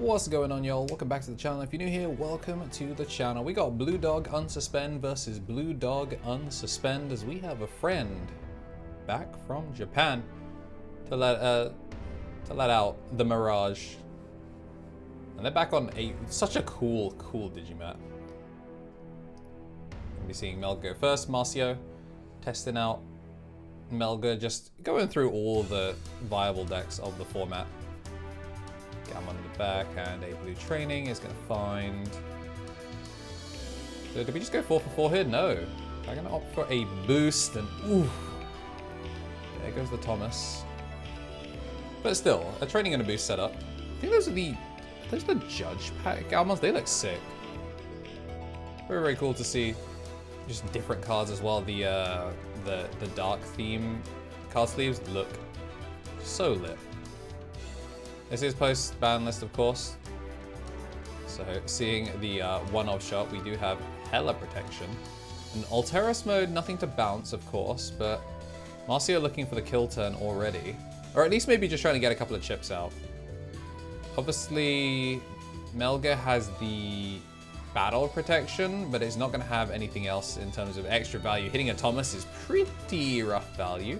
What's going on, y'all? Welcome back to the channel. If you're new here, welcome to the channel. We got Blue Dog Unsuspend versus Blue Dog Unsuspend, as we have a friend back from Japan to let out the Mirage. And they're back on such a cool Digimat. We'll be seeing Melga go first, Marcio testing out Melga, just going through all the viable decks of the format. Gaogamon in the back, and a blue training is going to find... So did we just go 4 for 4 here? No. I'm going to opt for a boost, and ooh. There goes the Thomas. But still, a training and a boost setup. I think those are the Judge pack Gaomons. They look sick. Very, very cool to see. Just different cards as well. The dark theme card sleeves look so lit. This is post-ban list, of course. So, seeing the one-off shot, we do have hella protection. In Alteris mode, nothing to bounce, of course, but Marcio looking for the kill turn already. Or at least maybe just trying to get a couple of chips out. Obviously, Melga has the battle protection, but it's not going to have anything else in terms of extra value. Hitting a Thomas is pretty rough value.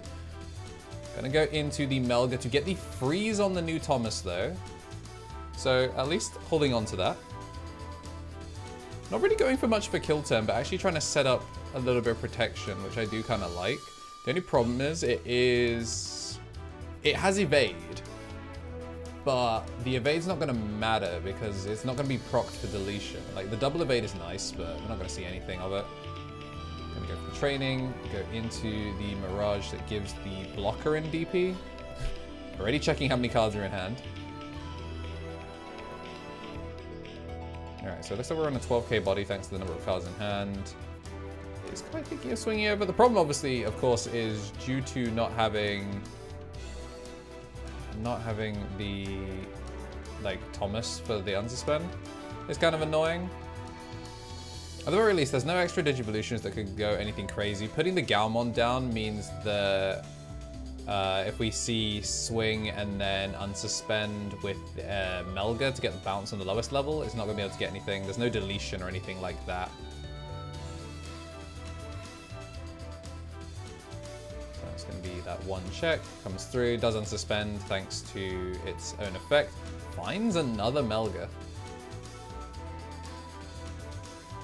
Gonna go into the Melga to get the freeze on the new Thomas though. So at least holding on to that. Not really going for much for kill turn, but actually trying to set up a little bit of protection, which I do kind of like. The only problem is it has evade, but the evade's not gonna matter because it's not gonna be procced for deletion. Like the double evade is nice, but we're not gonna see anything of it. Gonna go for the training, go into the Mirage that gives the blocker in DP. Already checking how many cards are in hand. Alright, so it looks like we're on a 12k body thanks to the number of cards in hand. It's quite thinking of swinging over. The problem obviously, of course, is due to not having the Thomas for the unsuspend. It's kind of annoying. At the very least, there's no extra Digivolutions that could go anything crazy. Putting the Gaomon down means that if we see swing and then unsuspend with Melga to get the bounce on the lowest level, it's not going to be able to get anything. There's no deletion or anything like that. So it's going to be that one check. Comes through, does unsuspend thanks to its own effect. Finds another Melga.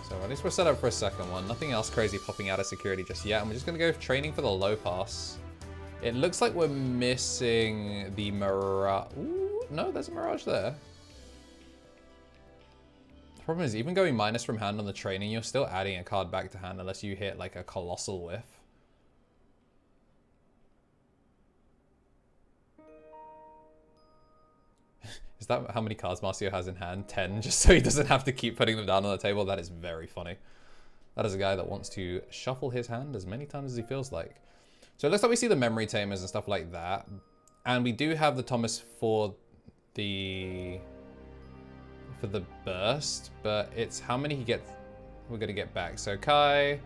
So at least we're set up for a second one. Nothing else crazy popping out of security just yet. And we're just going to go training for the low pass. It looks like we're missing the Mirage. Ooh, no, there's a Mirage there. The problem is even going minus from hand on the training, you're still adding a card back to hand unless you hit like a colossal whiff. Is that how many cards Marcio has in hand? 10, just so he doesn't have to keep putting them down on the table. That is very funny. That is a guy that wants to shuffle his hand as many times as he feels like. So it looks like we see the memory tamers and stuff like that. And we do have the Thomas for the burst, but it's how many he gets we're gonna get back. So Kai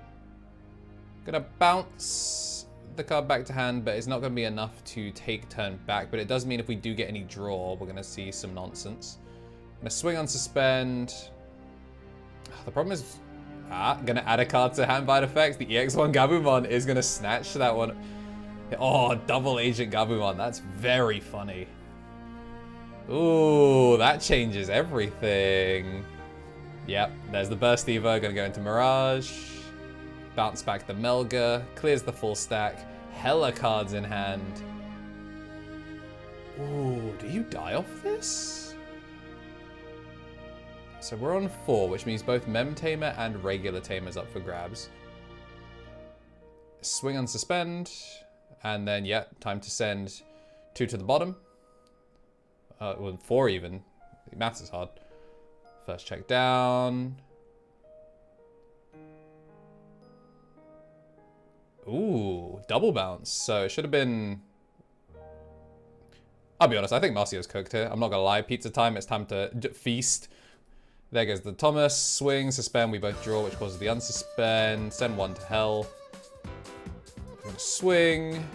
gonna bounce the card back to hand, but it's not going to be enough to take turn back. But it does mean if we do get any draw, we're going to see some nonsense. I'm going to swing on suspend. The problem is, going to add a card to hand by effects. The EX1 Gabumon is going to snatch that one. Oh, double agent Gabumon. That's very funny. Ooh, that changes everything. Yep, there's the burst Evo. Going to go into Mirage. Bounce back the Melga, clears the full stack, hella cards in hand. Ooh, do you die off this? So we're on 4, which means both Mem Tamer and regular Tamer's up for grabs. Swing on suspend, and then, yeah, time to send 2 to the bottom. Well, 4 even. Maths is hard. First check down. Ooh, double bounce. So it should have been... I'll be honest, I think Marcio's cooked here. I'm not gonna lie. Pizza time, it's time to feast. There goes the Thomas. Swing, suspend, we both draw, which causes the unsuspend. Send 1 to hell. We're gonna swing.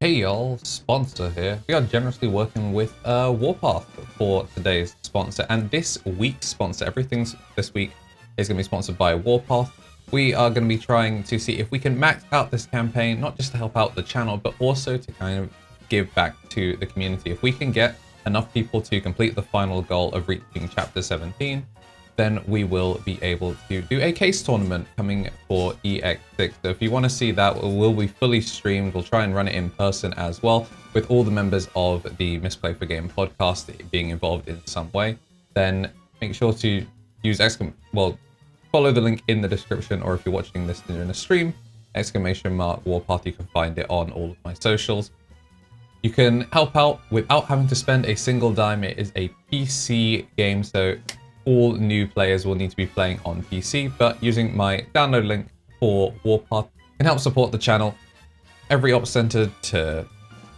Hey y'all, sponsor here. We are generously working with Warpath for today's sponsor, and this week's sponsor, everything's this week is going to be sponsored by Warpath. We are going to be trying to see if we can max out this campaign, not just to help out the channel, but also to kind of give back to the community. If we can get enough people to complete the final goal of reaching chapter 17, then we will be able to do a case tournament coming for EX6. So if you want to see that, it will be fully streamed. We'll try and run it in person as well, with all the members of the Misplay for Game podcast being involved in some way. Then make sure to use follow the link in the description, or if you're watching this during a stream, !Warpath, you can find it on all of my socials. You can help out without having to spend a single dime. It is a PC game, so all new players will need to be playing on PC, but using my download link for Warpath can help support the channel. Every op center to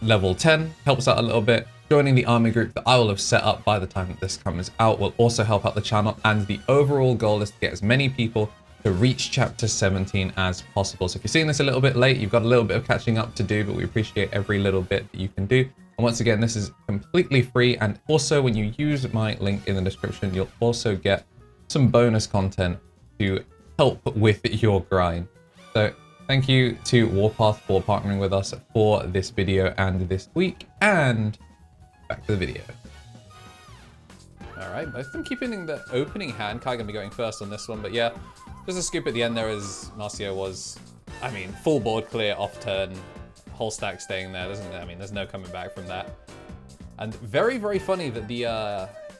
level 10 helps out a little bit. Joining the army group that I will have set up by the time that this comes out will also help out the channel, and the overall goal is to get as many people to reach chapter 17 as possible. So if you're seeing this a little bit late, you've got a little bit of catching up to do, but we appreciate every little bit that you can do. And once again, this is completely free, and also when you use my link in the description, you'll also get some bonus content to help with your grind. So thank you to Warpath for partnering with us for this video and this week, and back to the video. All right, both of them keeping the opening hand. Kai gonna be going first on this one, but yeah, just a scoop at the end there as Marcio was, I mean, full board clear off turn. Whole stack staying there. There's no coming back from that. And very, very funny that the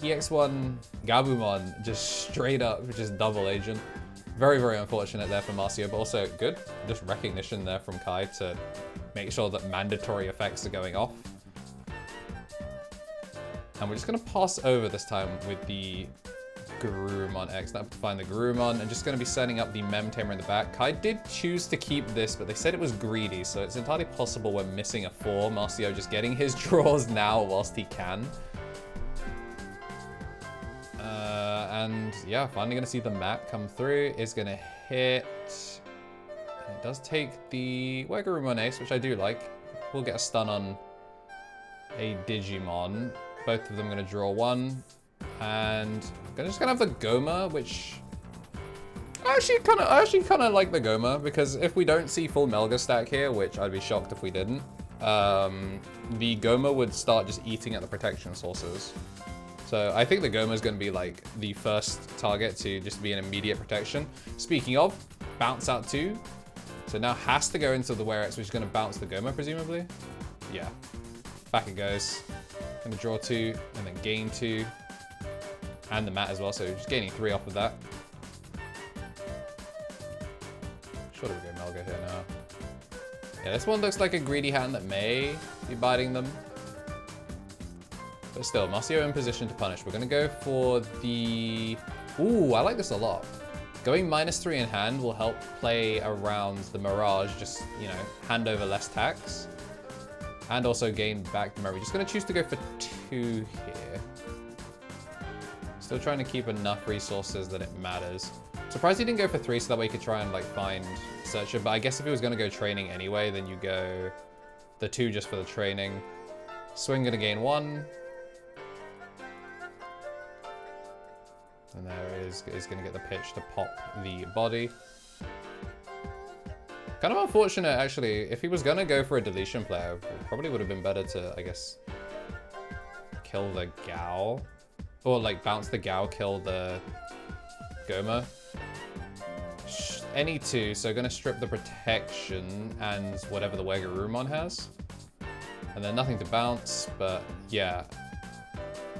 EX1 Gabumon just straight up just double agent. Very, very unfortunate there for Marcio, but also good. Just recognition there from Kai to make sure that mandatory effects are going off. And we're just going to pass over this time with the Garurumon X. Now to find the Garurumon, and just going to be setting up the Mem Tamer in the back. Kai did choose to keep this, but they said it was greedy, so it's entirely possible we're missing a 4. Marcio just getting his draws now whilst he can. And yeah, finally going to see the map come through. Is going to hit. And it does take the Garurumon Ace, which I do like. We'll get a stun on a Digimon. Both of them going to draw 1. And I'm just gonna have the Goma, which I actually kind of like the Goma, because if we don't see full Melga stack here, which I'd be shocked if we didn't, the Goma would start just eating at the protection sources. So I think the Goma is going to be like the first target to just be an immediate protection. Speaking of, bounce out 2. So now has to go into the Werex, which is going to bounce the Goma presumably. Yeah, back it goes. Gonna draw 2 and then gain 2. And the mat as well, so just gaining 3 off of that. Sure, we go Melga here now. Yeah, this one looks like a greedy hand that may be biting them. But still, Marcio in position to punish. We're going to go for the... Ooh, I like this a lot. Going -3 in hand will help play around the Mirage, just, you know, hand over less tax. And also gain back the Mirage. We're just going to choose to go for 2 here. Still trying to keep enough resources that it matters. Surprised he didn't go for 3, so that way he could try and like find Searcher. But I guess if he was going to go training anyway, then you go the 2 just for the training. Swing gonna gain 1. And there is going to get the pitch to pop the body. Kind of unfortunate actually. If he was going to go for a deletion player, it probably would have been better to, I guess, kill the Gao. Or like bounce the Gao, kill the Goma. Any 2, so gonna strip the protection and whatever the Garurumon has. And then nothing to bounce, but yeah.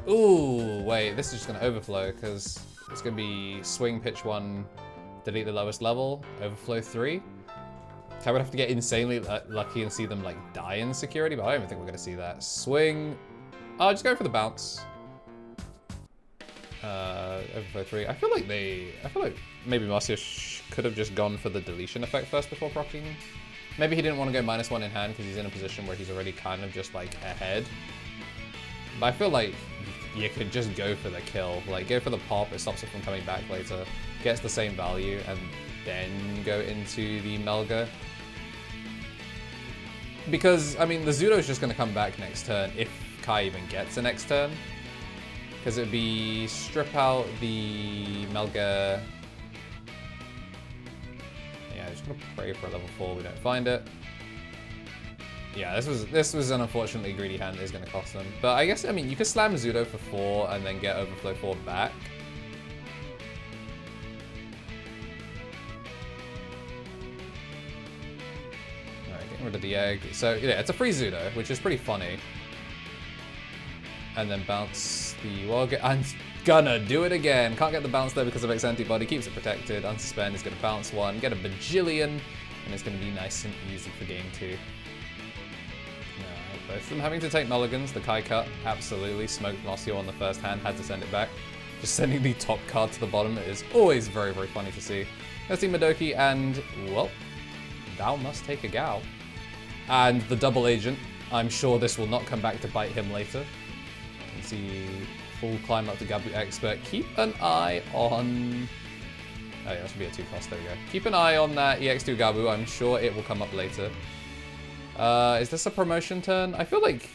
Ooh, wait, this is just gonna overflow because it's gonna be swing, pitch 1, delete the lowest level, overflow 3. I would have to get insanely lucky and see them like die in security, but I don't even think we're gonna see that. Swing. Oh, just go for the bounce. Overflow 3. I feel like maybe Marcio could have just gone for the deletion effect first before proccing. Maybe he didn't want to go -1 in hand because he's in a position where he's already kind of just like ahead. But I feel like you could just go for the kill. Like go for the pop, it stops it from coming back later, gets the same value, and then go into the Melga. Because, I mean, the Zudo is just going to come back next turn if Kai even gets a next turn. Because it'd be strip out the Melga. Yeah, just going to pray for a level 4. We don't find it. Yeah, this was an unfortunately greedy hand that is going to cost them. But I guess, I mean, you could slam Zudo for 4 and then get Overflow 4 back. Alright, getting rid of the egg. So, yeah, it's a free Zudo, which is pretty funny. And then bounce the Wild. I'm gonna do it again. Can't get the bounce there because of X antibody. Keeps it protected. Unsuspend is going to bounce 1. Get a bajillion. And it's going to be nice and easy for game 2. Both of them having to take mulligans. The Kai cut, absolutely. Smoked Mossio on the first hand, had to send it back. Just sending the top card to the bottom is always very, very funny to see. Let's see Madoki and, well, thou must take a Gao. And the double agent. I'm sure this will not come back to bite him later. Let's see, full climb up to Gabu Expert. Keep an eye on... Oh yeah, that should be a 2-cost, there we go. Keep an eye on that EX2 Gabu, I'm sure it will come up later. Is this a promotion turn? I feel like...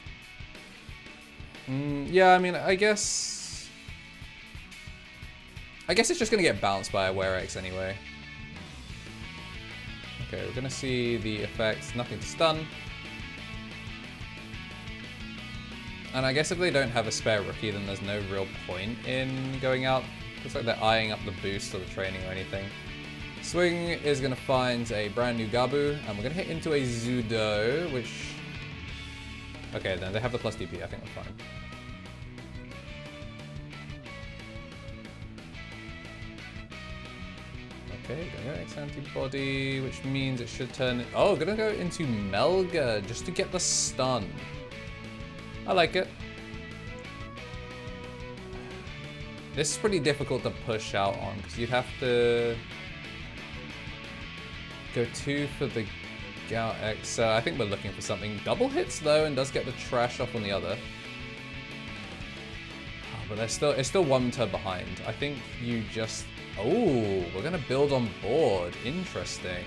yeah, I mean, I guess it's just going to get bounced by a Werex anyway. Okay, we're going to see the effects. Nothing to stun. And I guess if they don't have a spare rookie, then there's no real point in going out. Looks like they're eyeing up the boost or the training or anything. Swing is going to find a brand new Gabu, and we're going to hit into a Zudo, which... Okay, then they have the plus DP, I think we're fine. Okay, gonna go X antibody, which means it should turn... Oh, gonna go into Melga, just to get the stun. I like it. This is pretty difficult to push out on, because you'd have to... Go 2 for the Gao X. So I think we're looking for something. Double hits though, and does get the trash off on the other. Oh, but it's still 1 turn behind. I think you just... Oh, we're gonna build on board. Interesting.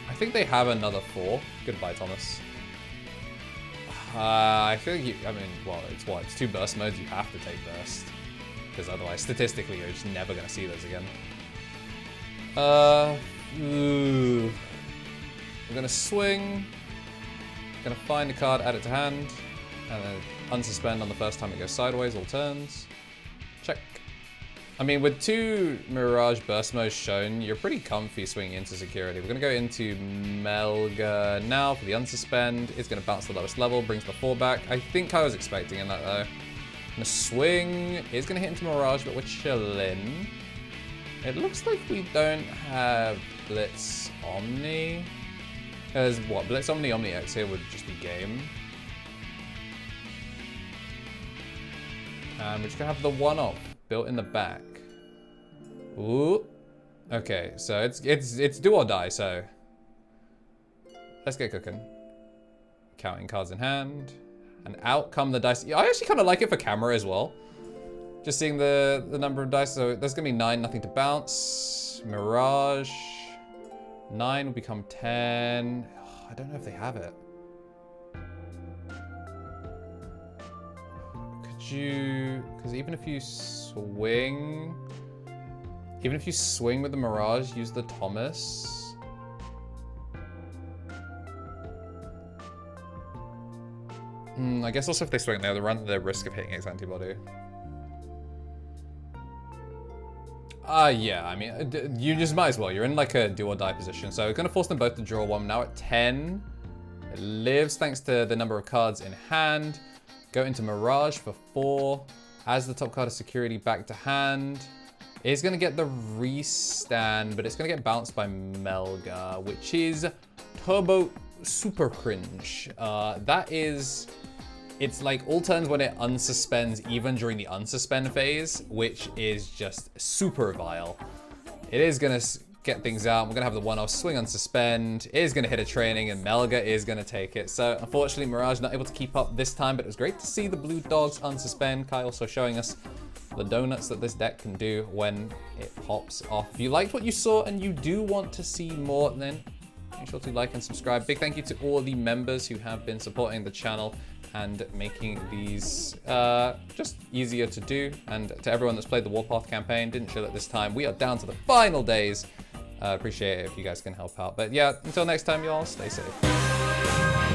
I think they have another 4. Goodbye, Thomas. I feel like I mean, well, it's what? It's 2 burst modes. You have to take burst. Because otherwise, statistically, you're just never going to see those again. We're going to swing. Going to find a card, add it to hand. And then unsuspend on the first time it goes sideways, all turns. Check. I mean, with 2 Mirage burst modes shown, you're pretty comfy swinging into security. We're going to go into Melga now for the unsuspend. It's going to bounce the lowest level, brings the 4 back. I think I was expecting in that, though. Gonna swing. Is gonna hit into Mirage, but we're chilling. It looks like we don't have Blitz Omni. Because what? Blitz Omni X here would just be game. And we're just gonna have the 1-off built in the back. Ooh. Okay, so it's do or die, so let's get cooking. Counting cards in hand. And out come the dice. I actually kind of like it for camera as well. Just seeing the number of dice. So there's going to be 9, nothing to bounce. Mirage. 9 will become 10. Oh, I don't know if they have it. Could you... Because even if you swing... Even if you swing with the Mirage, use the Thomas... I guess also if they swing there, they run the risk of hitting X antibody. Yeah, I mean, you just might as well. You're in like a do or die position. So it's going to force them both to draw 1. Now at 10. It lives thanks to the number of cards in hand. Go into Mirage for 4. As the top card of security back to hand. It's going to get the restand, but it's going to get bounced by Melga, which is turbo super cringe. That is... It's like all turns when it unsuspends, even during the unsuspend phase, which is just super vile. It is going to get things out. We're going to have the 1-off swing unsuspend. It is going to hit a training, and Melga is going to take it. So unfortunately, Mirage not able to keep up this time, but it was great to see the blue dogs unsuspend. Kai also showing us the donuts that this deck can do when it pops off. If you liked what you saw and you do want to see more, then make sure to like and subscribe. Big thank you to all the members who have been supporting the channel and making these just easier to do. And to everyone that's played the Warpath campaign, didn't chill it this time. We are down to the final days. Appreciate it if you guys can help out. But yeah, until next time, y'all, stay safe.